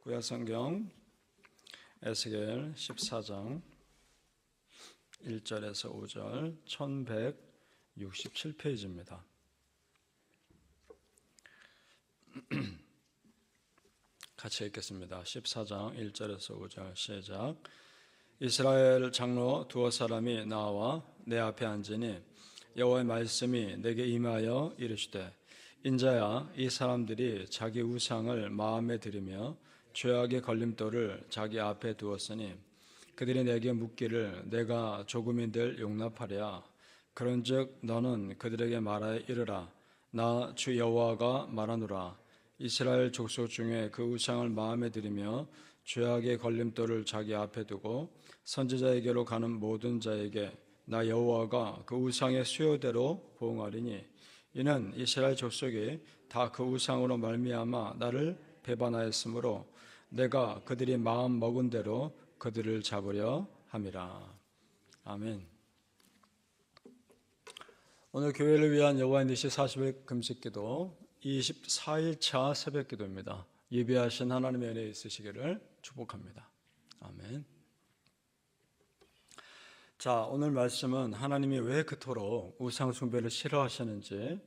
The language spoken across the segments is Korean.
구약성경 에스겔 14장 1절에서 5절 1167페이지입니다. 같이 읽겠습니다. 14장 1절에서 5절 시작. 이스라엘 장로 두어 사람이 나와 내 앞에 앉으니 여호와의 말씀이 내게 임하여 이르시되 인자야, 이 사람들이 자기 우상을 마음에 들이며 죄악의 걸림돌을 자기 앞에 두었으니 그들이 내게 묻기를 내가 조금인들 용납하랴. 그런즉 너는 그들에게 말하여 이르라. 나 주 여호와가 말하노라. 이스라엘 족속 중에 그 우상을 마음에 들이며 죄악의 걸림돌을 자기 앞에 두고 선지자에게로 가는 모든 자에게 나 여호와가 그 우상의 수요대로 보응하리니 이는 이스라엘 족속이 다 그 우상으로 말미암아 나를 배반하였으므로 내가 그들이 마음 먹은 대로 그들을 잡으려 함이라. 아멘. 오늘 교회를 위한 여호와의 니시 40일 금식기도 24일차 새벽기도입니다. 예배하신 하나님의 은혜 있으시기를 축복합니다. 아멘. 자, 오늘 말씀은 하나님이 왜 그토록 우상 숭배를 싫어하시는지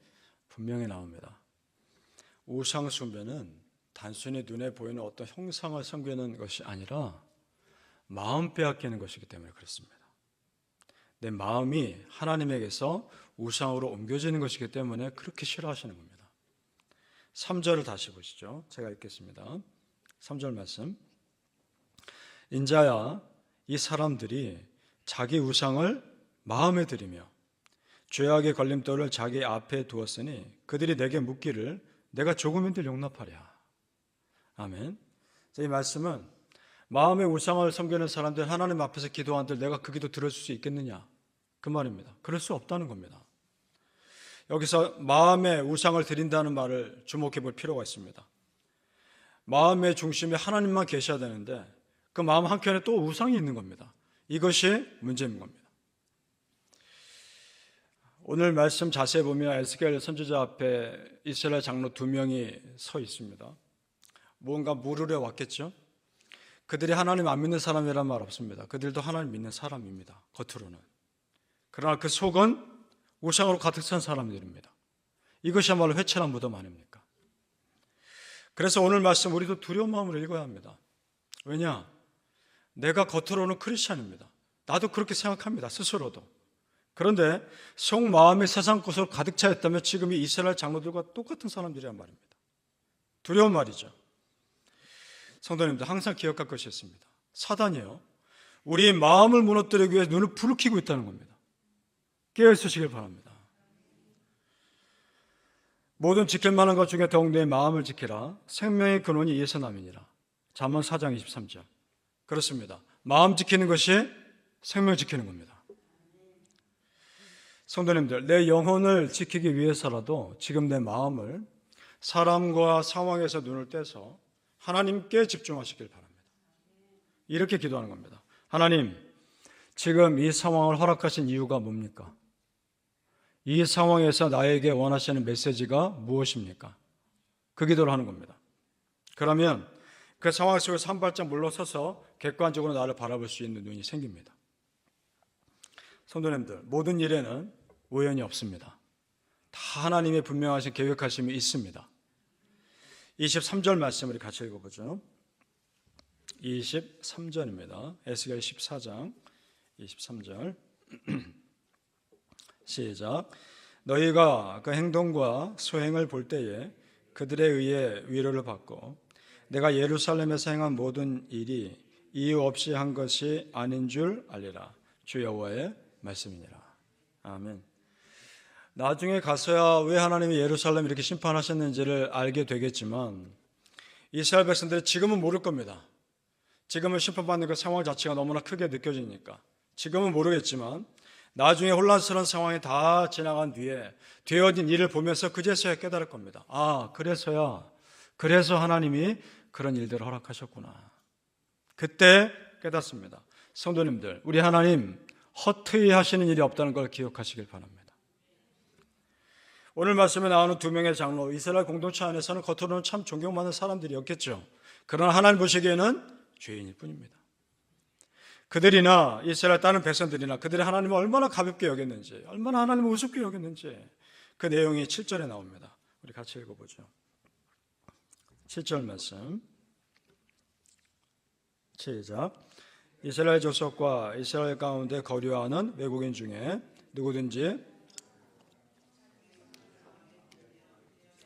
분명히 나옵니다. 우상 숭배는 단순히 눈에 보이는 어떤 형상을 섬기는 것이 아니라 마음 빼앗기는 것이기 때문에 그렇습니다. 내 마음이 하나님에게서 우상으로 옮겨지는 것이기 때문에 그렇게 싫어하시는 겁니다. 3절을 다시 보시죠. 제가 읽겠습니다. 3절 말씀. 인자야, 이 사람들이 자기 우상을 마음에 들이며 죄악의 걸림돌을 자기 앞에 두었으니 그들이 내게 묻기를 내가 조금인들 용납하랴. 아멘. 이 말씀은 마음의 우상을 섬기는 사람들, 하나님 앞에서 기도한들 내가 그 기도 들어줄 수 있겠느냐, 그 말입니다. 그럴 수 없다는 겁니다. 여기서 마음의 우상을 드린다는 말을 주목해 볼 필요가 있습니다. 마음의 중심에 하나님만 계셔야 되는데 그 마음 한켠에 또 우상이 있는 겁니다. 이것이 문제인 겁니다. 오늘 말씀 자세히 보면 에스겔 선지자 앞에 이스라엘 장로 2명이 서 있습니다. 무언가 물으려 왔겠죠. 그들이 하나님 안 믿는 사람이란 말 없습니다. 그들도 하나님 믿는 사람입니다. 겉으로는. 그러나 그 속은 우상으로 가득 찬 사람들입니다. 이것이야말로 회칠한 무덤 아닙니까? 그래서 오늘 말씀 우리도 두려운 마음으로 읽어야 합니다. 왜냐? 내가 겉으로는 크리스찬입니다. 나도 그렇게 생각합니다. 스스로도. 그런데 속마음이 세상 것으로 가득 차 있다면 지금 이 이스라엘 장로들과 똑같은 사람들이란 말입니다. 두려운 말이죠. 성도님들 항상 기억할 것이 있습니다. 사단이요, 우리의 마음을 무너뜨리기 위해 눈을 부르키고 있다는 겁니다. 깨어있으시길 바랍니다. 모든 지킬 만한 것 중에 더욱 내 마음을 지키라. 생명의 근원이 이에서 남이니라. 잠언 4장 23절. 그렇습니다. 마음 지키는 것이 생명 지키는 겁니다. 성도님들, 내 영혼을 지키기 위해서라도 지금 내 마음을 사람과 상황에서 눈을 떼서 하나님께 집중하시길 바랍니다. 이렇게 기도하는 겁니다. 하나님, 지금 이 상황을 허락하신 이유가 뭡니까? 이 상황에서 나에게 원하시는 메시지가 무엇입니까? 그 기도를 하는 겁니다. 그러면 그 상황 속에서 한 발짝 물러서서 객관적으로 나를 바라볼 수 있는 눈이 생깁니다. 성도님들, 모든 일에는 우연이 없습니다. 다 하나님의 분명하신 계획하심이 있습니다. 23절 말씀 우리 같이 읽어보죠. 23절입니다. 에스겔 14장 23절 시작. 너희가 그 행동과 소행을 볼 때에 그들에 의해 위로를 받고 내가 예루살렘에서 행한 모든 일이 이유 없이 한 것이 아닌 줄 알리라. 주 여호와의 말씀이니라. 아멘. 나중에 가서야 왜 하나님이 예루살렘을 이렇게 심판하셨는지를 알게 되겠지만 이스라엘 백성들이 지금은 모를 겁니다. 지금은 심판받는 그 상황 자체가 너무나 크게 느껴지니까 지금은 모르겠지만 나중에 혼란스러운 상황이 다 지나간 뒤에 되어진 일을 보면서 그제서야 깨달을 겁니다. 아, 그래서 하나님이 그런 일들을 허락하셨구나. 그때 깨닫습니다. 성도님들, 우리 하나님 허투루 하시는 일이 없다는 걸 기억하시길 바랍니다. 오늘 말씀에 나오는 2명의 장로, 이스라엘 공동체 안에서는 겉으로는 참 존경받는 사람들이었겠죠. 그러나 하나님 보시기에는 죄인일 뿐입니다. 그들이나 이스라엘 다른 백성들이나 그들이 하나님을 얼마나 가볍게 여겼는지, 얼마나 하나님을 우습게 여겼는지 그 내용이 7절에 나옵니다. 우리 같이 읽어보죠. 7절 말씀 시작. 이스라엘 족속과 이스라엘 가운데 거류하는 외국인 중에 누구든지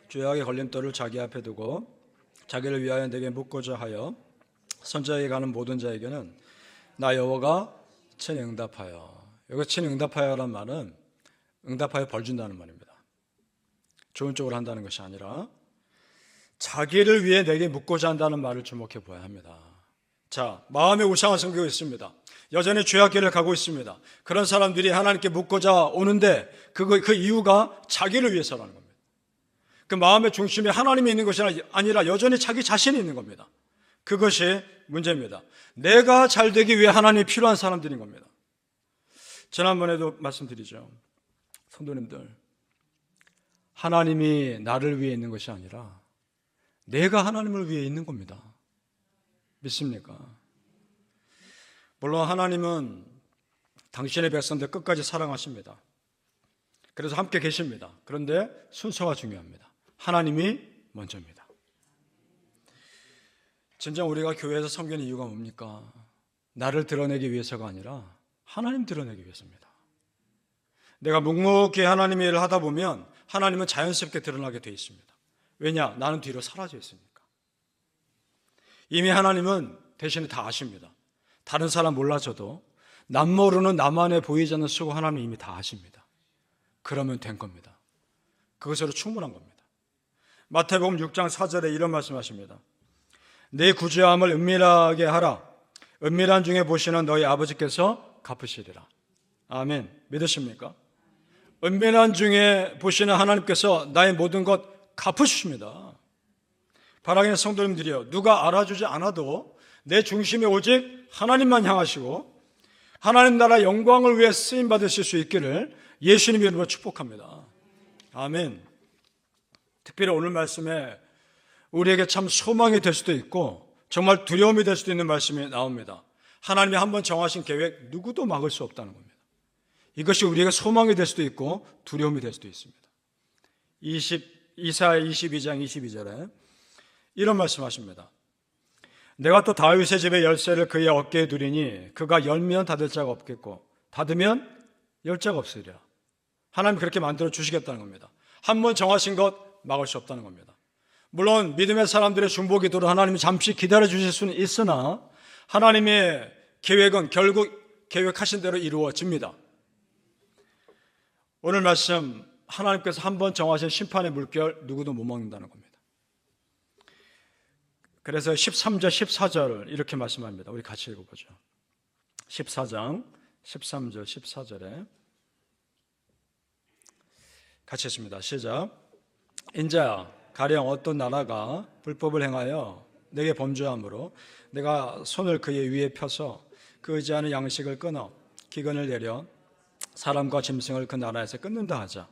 죄악의 걸림돌을 자기 앞에 두고 자기를 위하여 내게 묻고자 하여 선자에게 가는 모든 자에게는 나 여호와가 친히 응답하여. 여기 친히 응답하여라는 말은 응답하여 벌 준다는 말입니다. 좋은 쪽으로 한다는 것이 아니라 자기를 위해 내게 묻고자 한다는 말을 주목해 보아야 합니다. 자, 마음에 우상을 섬기고 있습니다. 여전히 죄악길을 가고 있습니다. 그런 사람들이 하나님께 묻고자 오는데 그 이유가 자기를 위해서라는 겁니다. 그 마음의 중심에 하나님이 있는 것이 아니라 여전히 자기 자신이 있는 겁니다. 그것이 문제입니다. 내가 잘 되기 위해 하나님이 필요한 사람들인 겁니다. 지난번에도 말씀드리죠. 성도님들, 하나님이 나를 위해 있는 것이 아니라 내가 하나님을 위해 있는 겁니다. 믿습니까? 물론 하나님은 당신의 백성들 끝까지 사랑하십니다. 그래서 함께 계십니다. 그런데 순서가 중요합니다. 하나님이 먼저입니다. 진정 우리가 교회에서 섬기는 이유가 뭡니까? 나를 드러내기 위해서가 아니라 하나님 드러내기 위해서입니다. 내가 묵묵히 하나님의 일을 하다 보면 하나님은 자연스럽게 드러나게 되어 있습니다. 왜냐? 나는 뒤로 사라져 있으니까. 이미 하나님은 대신에 다 아십니다. 다른 사람 몰라줘도 남 모르는 나만의 보이지 않는 수고 하나님은 이미 다 아십니다. 그러면 된 겁니다. 그것으로 충분한 겁니다. 마태복음 6장 4절에 이런 말씀하십니다. 내 구제함을 은밀하게 하라. 은밀한 중에 보시는 너희 아버지께서 갚으시리라. 아멘. 믿으십니까? 은밀한 중에 보시는 하나님께서 나의 모든 것 갚으십니다. 바라기는 성도님들이여, 누가 알아주지 않아도 내 중심에 오직 하나님만 향하시고 하나님 나라 영광을 위해 쓰임 받으실 수 있기를 예수님 이름으로 축복합니다. 아멘. 특별히 오늘 말씀에 우리에게 참 소망이 될 수도 있고 정말 두려움이 될 수도 있는 말씀이 나옵니다. 하나님이 한번 정하신 계획 누구도 막을 수 없다는 겁니다. 이것이 우리에게 소망이 될 수도 있고 두려움이 될 수도 있습니다. 이사야 22장 22절에 이런 말씀하십니다. 내가 또 다윗의 집의 열쇠를 그의 어깨에 두리니 그가 열면 닫을 자가 없겠고 닫으면 열 자가 없으리라. 하나님 그렇게 만들어 주시겠다는 겁니다. 한번 정하신 것 막을 수 없다는 겁니다. 물론 믿음의 사람들의 중보기도로 하나님이 잠시 기다려 주실 수는 있으나 하나님의 계획은 결국 계획하신 대로 이루어집니다. 오늘 말씀 하나님께서 한번 정하신 심판의 물결 누구도 못 막는다는 겁니다. 그래서 13절 14절 이렇게 말씀합니다. 우리 같이 읽어보죠. 14장 13절 14절에 같이 했습니다. 시작. 인자야, 가령 어떤 나라가 불법을 행하여 내게 범죄함으로 내가 손을 그의 위에 펴서 그 의지하는 양식을 끊어 기근을 내려 사람과 짐승을 그 나라에서 끊는다 하자.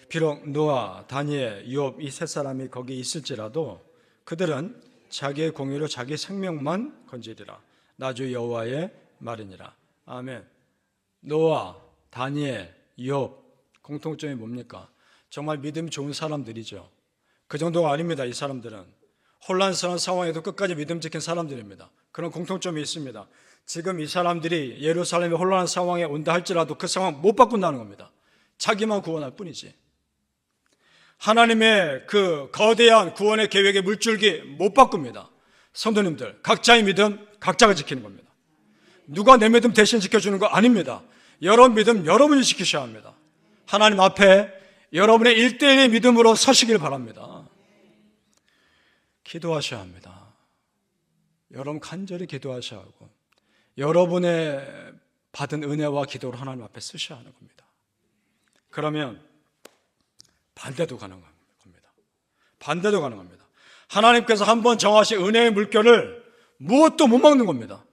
비록 노아, 다니엘, 욥 이 세 사람이 거기 있을지라도 그들은 자기의 공의로 자기 생명만 건지리라. 나 주 여호와의 말이니라. 아멘. 노아, 다니엘, 욥 공통점이 뭡니까? 정말 믿음이 좋은 사람들이죠. 그 정도가 아닙니다. 이 사람들은 혼란스러운 상황에도 끝까지 믿음 지킨 사람들입니다. 그런 공통점이 있습니다. 지금 이 사람들이 예루살렘의 혼란한 상황에 온다 할지라도 그 상황 못 바꾼다는 겁니다. 자기만 구원할 뿐이지. 하나님의 그 거대한 구원의 계획의 물줄기 못 바꿉니다. 성도님들, 각자의 믿음 각자가 지키는 겁니다. 누가 내 믿음 대신 지켜주는 거 아닙니다. 여러분 믿음 여러분이 지키셔야 합니다. 하나님 앞에 여러분의 1대1의 믿음으로 서시길 바랍니다. 기도하셔야 합니다. 여러분 간절히 기도하셔야 하고 여러분의 받은 은혜와 기도를 하나님 앞에 쓰셔야 하는 겁니다. 그러면 반대도 가능한 겁니다. 반대도 가능합니다. 하나님께서 한번 정하신 은혜의 물결을 무엇도 못 막는 겁니다.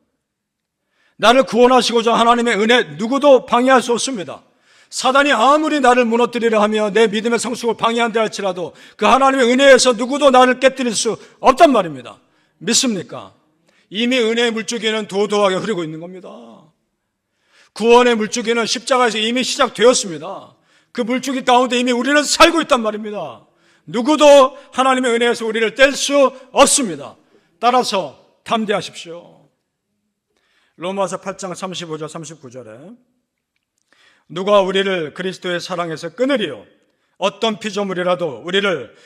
나를 구원하시고자 하나님의 은혜 누구도 방해할 수 없습니다. 사단이 아무리 나를 무너뜨리려 하며 내 믿음의 성숙을 방해한다 할지라도 그 하나님의 은혜에서 누구도 나를 깨뜨릴 수 없단 말입니다. 믿습니까? 이미 은혜의 물줄기는 도도하게 흐르고 있는 겁니다. 구원의 물줄기는 십자가에서 이미 시작되었습니다. 그 물줄기 가운데 이미 우리는 살고 있단 말입니다. 누구도 하나님의 은혜에서 우리를 뗄 수 없습니다. 따라서 담대하십시오. 로마서 8장 35절 39절에 누가 우리를 그리스도의 사랑에서 끊으리요? 어떤 피조물이라도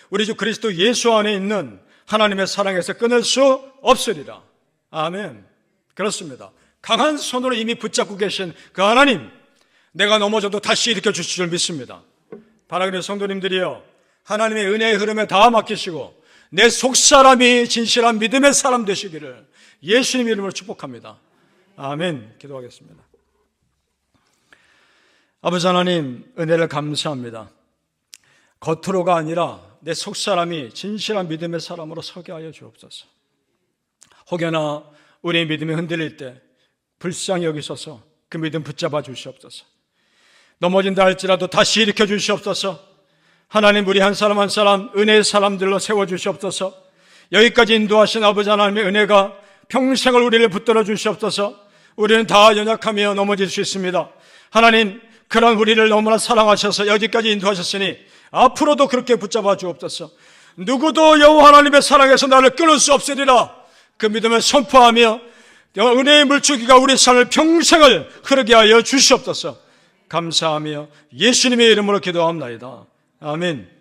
우리 주 그리스도 예수 안에 있는 하나님의 사랑에서 끊을 수 없으리라. 아멘. 그렇습니다. 강한 손으로 이미 붙잡고 계신 그 하나님, 내가 넘어져도 다시 일으켜 주실 줄 믿습니다. 바라기는 성도님들이여, 하나님의 은혜의 흐름에 다 맡기시고 내 속사람이 진실한 믿음의 사람 되시기를 예수님 이름으로 축복합니다. 아멘. 기도하겠습니다. 아버지 하나님, 은혜를 감사합니다. 겉으로가 아니라 내 속사람이 진실한 믿음의 사람으로 서게 하여 주옵소서. 혹여나 우리의 믿음이 흔들릴 때 불쌍히 여기소서. 그 믿음 붙잡아 주시옵소서. 넘어진다 할지라도 다시 일으켜 주시옵소서. 하나님, 우리 한 사람 한 사람 은혜의 사람들로 세워주시옵소서. 여기까지 인도하신 아버지 하나님의 은혜가 평생을 우리를 붙들어 주시옵소서. 우리는 다 연약하며 넘어질 수 있습니다. 하나님, 그런 우리를 너무나 사랑하셔서 여기까지 인도하셨으니 앞으로도 그렇게 붙잡아 주옵소서. 누구도 여호와 하나님의 사랑에서 나를 끊을 수 없으리라. 그 믿음을 선포하며 은혜의 물줄기가 우리 삶을 평생을 흐르게 하여 주시옵소서. 감사하며 예수님의 이름으로 기도합니다. 아멘.